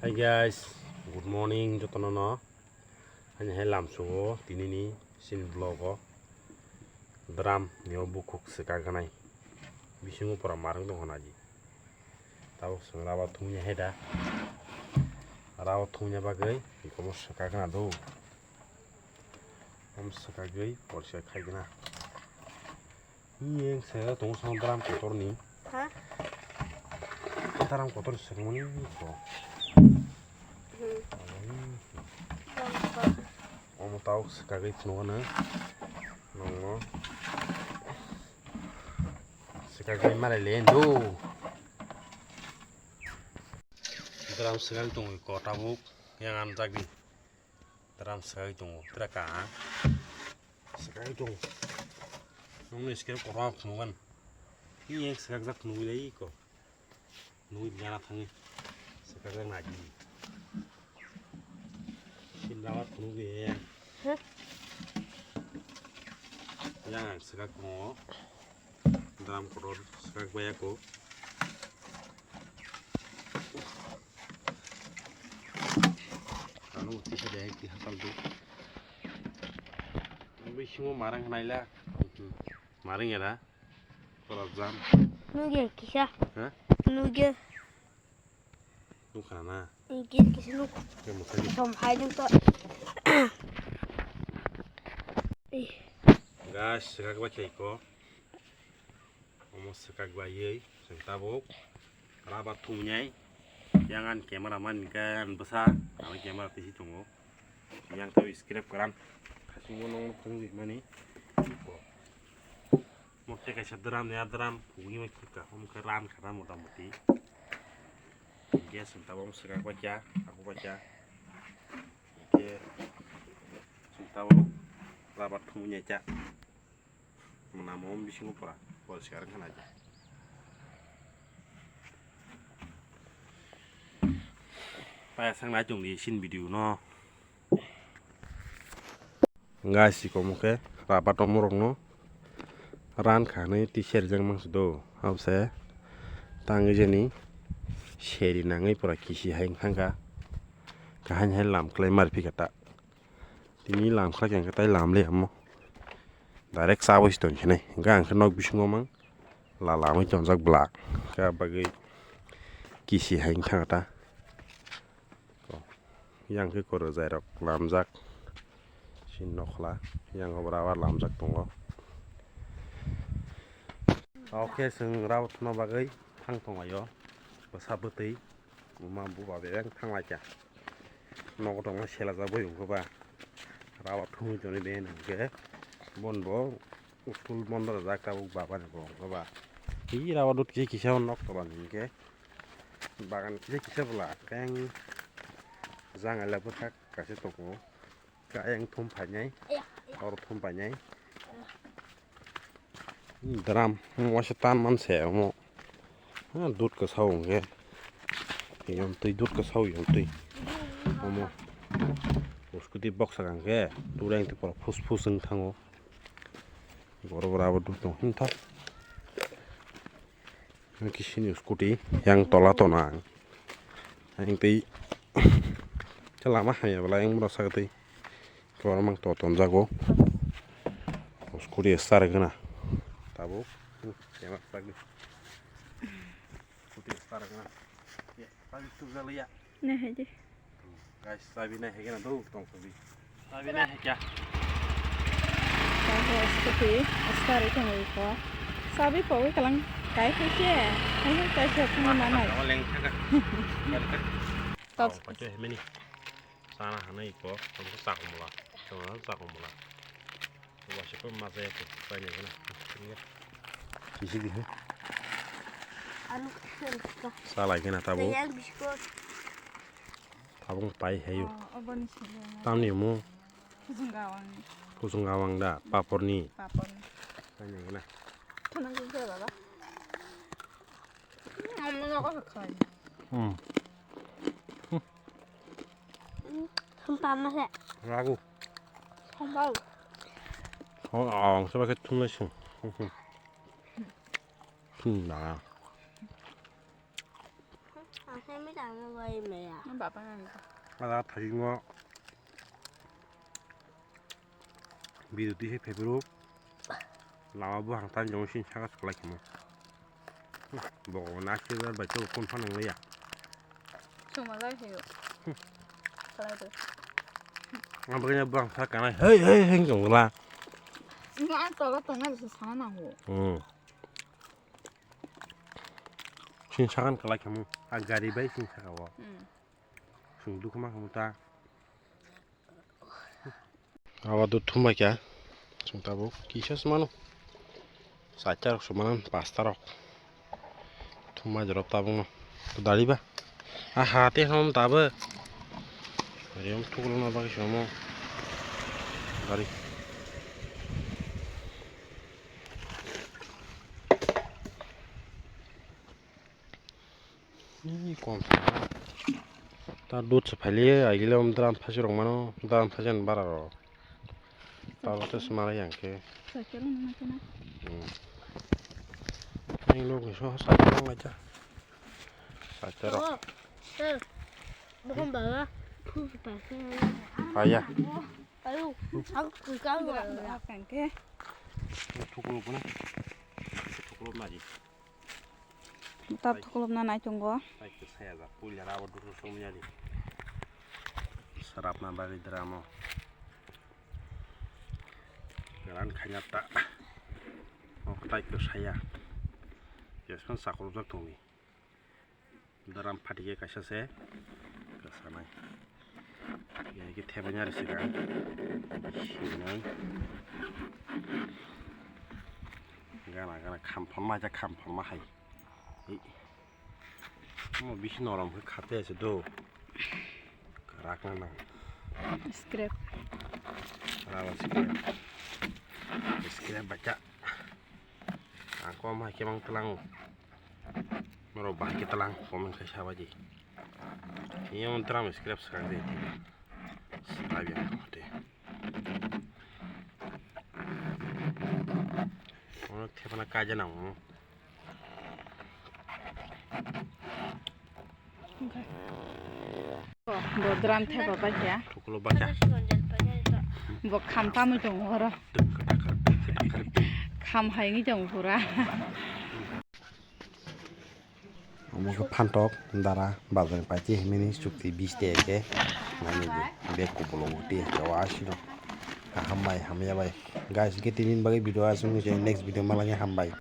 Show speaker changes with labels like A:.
A: Hi guys, good morning jotono no. Hanya helam sungo tinini sin vlogo. Dram neo bukuk sekaganai. Bisingo pora marang dong honaji. Tahu sengrawa tungnya heda. Rawa tungnya bagai, ikomo sekagana do. Om sekagai porsi kaigana. Ini yang saya tunggu sama dram kotor nih.
B: Hah?
A: Dram kotor semua nih kok. Om tahu sekagai tunggu nongo sekagai mana lendo. Dram sekali tunggu kota buk yang anjak di. Dram sekali tunggu terakan. Sekali tunggu. Nunggu sekarang korang tungguan. Ini yang sekali tunggu lagi kok. Nunggu jangan tangi. Sekarang lagi. Lawat nunggu ya. Jangan sekak mau dalam kotor sekak banyak kok. Anu tidak ada yang dihafal tuh. Tapi semua marang naila. Marang ya dah. Kalau jam.
B: Nuge kisah.
A: Hah?
B: Nuge.
A: Nuka na.
B: Nuge kisah nuk.
A: Yang mungkin.
B: Som hai dung to.
A: Guys, sekak baca iko. Omos sekak bayai, sentabok. Rabat tunyai. Jangan kameraman kan besar. Kalau kamera tisi tunggu. Yang tahu skrip keran. Kasih ngonong tunggu mana? Mau cek kasih drum ya drum. Wih macam kita. Om keran keran mudah-mudahan. Oke, sentabok sekak baca. Aku baca. Oke. Sentabok. Rabat tunyai cak. Menama om bisa ngupra, kalau sekarang kan aja. Pasang najung di sin video no. Enggak sih kamu ke rapat omorong no. Ran kane t-shirt jang maksud apa saya? Tangi jeni sheri nangai pura kisi haing hangka. Kahanya lam klaimar pikata. Ini lam klak yang kata lam le amo. Direct sawo iston chene gang khnok bisingo mang la lamai jonjak black ka bagai kisi haing thangata yang ke koro jairok lamjak sin nokla yang obrawa lamjak tongo oke sing rawat no bagai thang tongayo basabutei mambu babe yang thanglaja nok dong sela jabo yung ba rawat thung joni ben ke bonbo school bondor jakta buk baba ne bong baba hi rawadut ki kisa nok toban ke bagan ki kisa bula kang jang ala putak kase toko ka yang thum phanyai or thum phanyai dram washatan man se mo dut ka sau ke yom tui dut ka sau yom tui mo उसको दी बक्स के दूर पर फुस थांगो बर बराबर दूर था किसी scooty yang tola tona yang tei celama hanya bala yang merasa tei kalau memang toton jago scooty start kena tabu ya lagi scooty start kena ya pagi tu galia
B: Nah aja.
A: guys sabi na hegena do tong sabi na hekya
B: Tahu seperti start itu mau iko. Sabi pokoknya kalang kai kece. Hanya kai kece mana?
A: awaleng kaga
B: Top.
A: pakai meni sana hana iko tong sakumula tong sakumula wasa ko masa itu banyak kena kisi di
B: Anu kecil.
A: salah kena tabu
B: Yang biskut.
A: tabung pai hayu
B: Abon sih.
A: tamni mu
B: Kuzungawang.
A: kusungawang da papor ni
B: Papon.
A: banyak kena
B: Tenang juga baba. Amun aku sekali. Sumpah mas ya.
A: ragu
B: Sumpah.
A: awang sebagai tulis nah
B: Saya minta ngewain ya. bapak
A: ada tadi ngo bidu di Februari lama bu hang tan jong sin saga sekolah kamu bawa nasi baca pun panang ya
B: cuma gak sih kalau itu
A: ngapanya bang sakana hei heng lah
B: nggak tahu tengah bisa sana aku
A: sin sagan kelah kamu agak ribai sin sagawa sungdu kemana kamu ta awak tuh thuma kya sungta bu kisah semanu sacar semanan pastarok thuma jorop tabung no tuh dari ba hati ham tabe Ayam tuh kalau nabak sama dari ini kontra ta dut sepali agile dalam pasir orang mana dalam pasir barar tahu tuh semalai yang ke
B: sakiran macam
A: ini lo nggak sacar aja sacar
C: bukan bawa pasir
A: ayah
C: ayo aku kagak
B: akan ke
A: tukul pun tukul lagi
B: tetap kalau nana cunggo
A: Ay, que saya dah punya rawat dulu semuanya ni. Serap nambah di drama. Jalan kanyata. Oh, tay ke saya. Jasman sakul jak tumi. Dalam padi ke kasih saya ke sana. Ya, kita tebanya di sini. Sini. Gana kampung aja kampung mahai. Mau bikin orang ke kate itu kerak nana
B: script
A: rawat script baca aku mah kemang telang merubah kita telang komen ke siapa aja ini yang teram script sekarang deh sabi yang deh orang tiap nak kajian nang
B: bodran the bapak ya
A: tukul baca
C: banyak
B: bo kham pamu jong horo kham haingi jong pura
A: Omo pantok dara bazar paci mini sukti 20 teke nani be ko bolo uti kawashi no hambai hamya bai guys getinin bagi video asung next video malangnya hambai